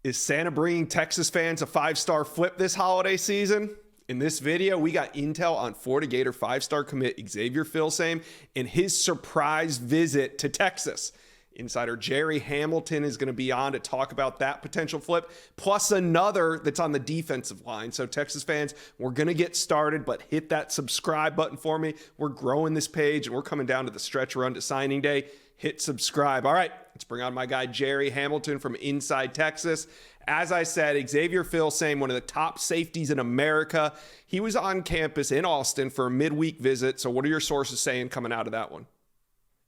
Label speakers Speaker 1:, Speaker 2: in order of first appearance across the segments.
Speaker 1: Is Santa bringing Texas fans a 5-star flip this holiday season? In this video, we got intel on Florida Gator 5-star commit Xavier Filsaime and his surprise visit to Texas. Insider Gerry Hamilton is going to be on to talk about that potential flip, plus another that's on the defensive line. So Texas fans, we're going to get started, but hit that subscribe button for me. We're growing this page, and we're coming down to the stretch run to signing day. Hit subscribe. All right, let's bring on my guy, Gerry Hamilton from Inside Texas. As I said, Xavier Filsaime, one of the top safeties in America. He was on campus in Austin for a midweek visit. So what are your sources saying coming out of that one?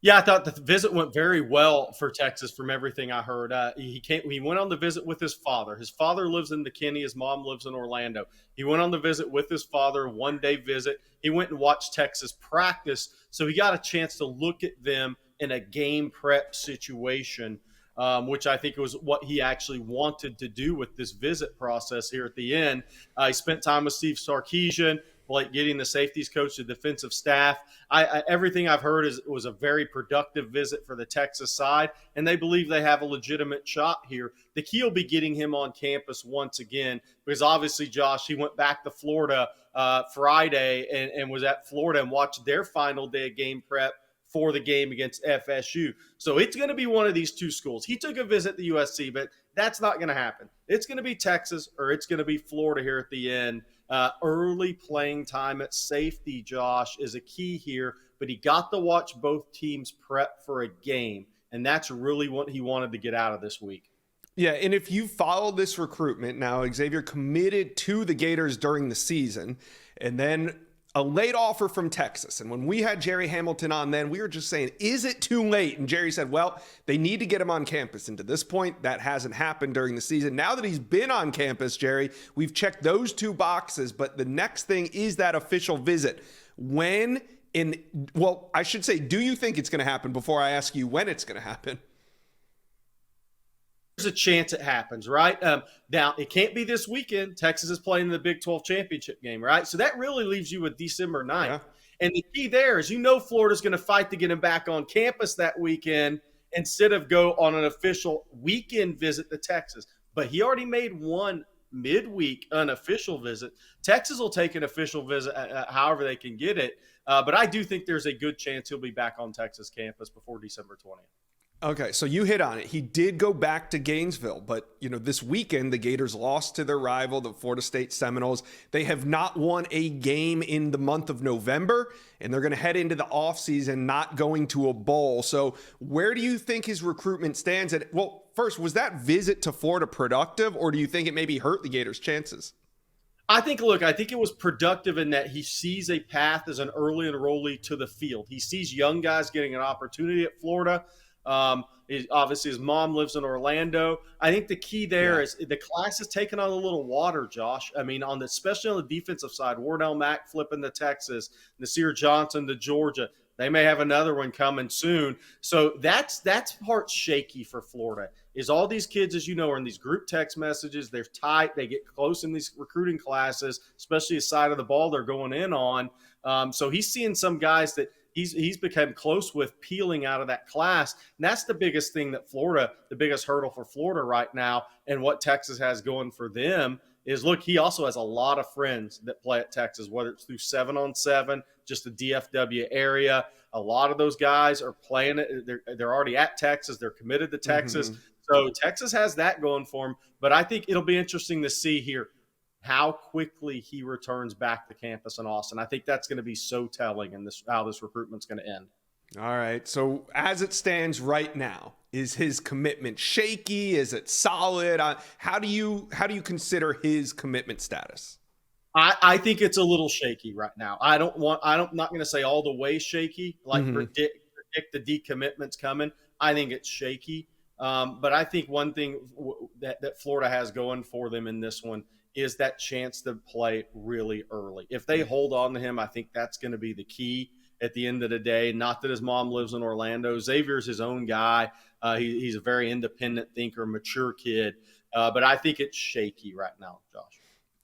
Speaker 2: Yeah, I thought the visit went very well for Texas from everything I heard. He went on the visit with his father. His father lives in McKinney. His mom lives in Orlando. He went on the visit with his father, one-day visit. He went and watched Texas practice, so he got a chance to look at them in a game prep situation, which I think was what he actually wanted to do with this visit process here at the end. He spent time with Steve Sarkisian, Blake Gideon, the safeties coach, the defensive staff. Everything I've heard was a very productive visit for the Texas side, and they believe they have a legitimate shot here. The key will be getting him on campus once again, because obviously, Josh, he went back to Florida Friday and was at Florida and watched their final day of game prep for the game against FSU. So it's going to be one of these two schools. He took a visit to USC, but that's not going to happen. It's going to be Texas or it's going to be Florida here at the end. Early playing time at safety, Josh, is a key here, but he got to watch both teams prep for a game, and that's really what he wanted to get out of this week.
Speaker 1: Yeah, and if you follow this recruitment, now Xavier committed to the Gators during the season, and then a late offer from Texas. And when we had Gerry Hamilton on then, we were just saying, is it too late? And Gerry said, well, they need to get him on campus. And to this point, that hasn't happened during the season. Now that he's been on campus, Gerry, we've checked those two boxes. But the next thing is that official visit. When I should say, do you think it's going to happen before I ask you when it's going to happen?
Speaker 2: There's a chance it happens, right? Now, it can't be this weekend. Texas is playing the Big 12 championship game, right? So that really leaves you with December 9th. Yeah. And the key there is, Florida's going to fight to get him back on campus that weekend instead of go on an official weekend visit to Texas. But he already made one midweek unofficial visit. Texas will take an official visit however they can get it. But I do think there's a good chance he'll be back on Texas campus before December 20th.
Speaker 1: Okay, so you hit on it. He did go back to Gainesville, but this weekend the Gators lost to their rival, the Florida State Seminoles. They have not won a game in the month of November, and they're going to head into the offseason not going to a bowl. So where do you think his recruitment stands at? Well, first, was that visit to Florida productive, or do you think it maybe hurt the Gators' chances?
Speaker 2: I think it was productive in that he sees a path as an early enrollee to the field. He sees young guys getting an opportunity at Florida. Obviously, his mom lives in Orlando. I think the key there is the class has taken on a little water, Josh. I mean, especially on the defensive side, Wardell Mack flipping to Texas, Nasir Johnson to Georgia. They may have another one coming soon. So that's part shaky for Florida. Is all these kids, as you know, are in these group text messages. They're tight. They get close in these recruiting classes, especially the side of the ball they're going in on. So he's seeing some guys that he's become close with peeling out of that class. And that's the biggest thing the biggest hurdle for Florida right now, and what Texas has going for them is, look, he also has a lot of friends that play at Texas, whether it's through 7-on-7, just the DFW area. A lot of those guys are playing it. They're already at Texas. They're committed to Texas. Mm-hmm. So Texas has that going for him. But I think it'll be interesting to see here how quickly he returns back to campus in Austin. I think that's going to be so telling in how this recruitment's going to end.
Speaker 1: All right. So as it stands right now, is his commitment shaky? Is it solid? How do you consider his commitment status?
Speaker 2: I think it's a little shaky right now. I'm not going to say all the way shaky, like predict the decommitment's coming. I think it's shaky. But I think one thing that Florida has going for them in this one is that chance to play really early. If they hold on to him, I think that's going to be the key at the end of the day. Not that his mom lives in Orlando. Xavier's his own guy. He's a very independent thinker, mature kid. But I think it's shaky right now, Josh.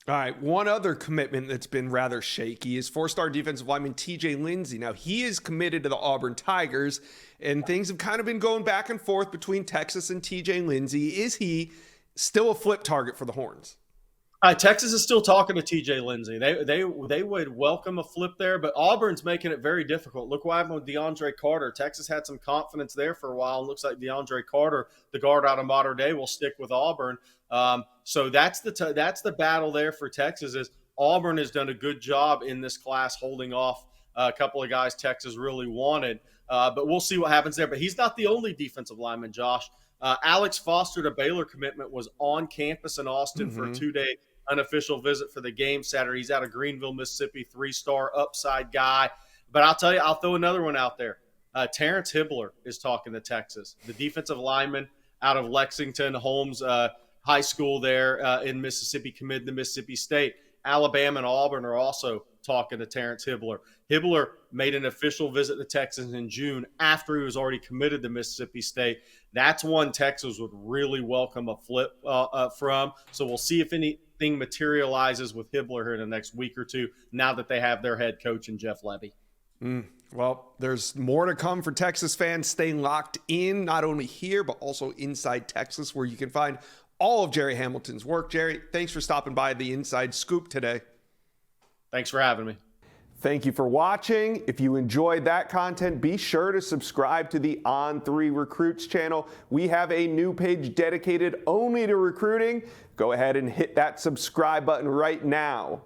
Speaker 1: All right, one other commitment that's been rather shaky is 4-star defensive lineman TJ Lindsey. Now, he is committed to the Auburn Tigers, and things have kind of been going back and forth between Texas and TJ Lindsey. Is he still a flip target for the Horns.
Speaker 2: Texas is still talking to TJ Lindsey. They would welcome a flip there, but Auburn's making it very difficult. Look what happened with DeAndre Carter. Texas had some confidence there for a while. It looks like DeAndre Carter, the guard out of Mater Dei, will stick with Auburn. So that's the battle there for Texas. Is Auburn has done a good job in this class holding off a couple of guys Texas really wanted. But we'll see what happens there. But he's not the only defensive lineman, Josh. Alex Foster, the Baylor commitment, was on campus in Austin for a 2-day unofficial visit for the game Saturday. He's out of Greenville, Mississippi, 3-star upside guy. But I'll tell you, I'll throw another one out there. Terrence Hibbler is talking to Texas, the defensive lineman out of Lexington, Holmes High School there in Mississippi, committed to Mississippi State. Alabama and Auburn are also talking to Terrence Hibbler. Hibbler made an official visit to Texas in June after he was already committed to Mississippi State. That's one Texas would really welcome a flip from. So we'll see if anything materializes with Hibbler here in the next week or two now that they have their head coach in Jeff Levy.
Speaker 1: Well, there's more to come for Texas fans. Staying locked in, not only here, but also inside Texas, where you can find all of Gerry Hamilton's work. Gerry, thanks for stopping by the Inside Scoop today.
Speaker 2: Thanks for having me.
Speaker 1: Thank you for watching. If you enjoyed that content, be sure to subscribe to the On3 Recruits channel. We have a new page dedicated only to recruiting. Go ahead and hit that subscribe button right now.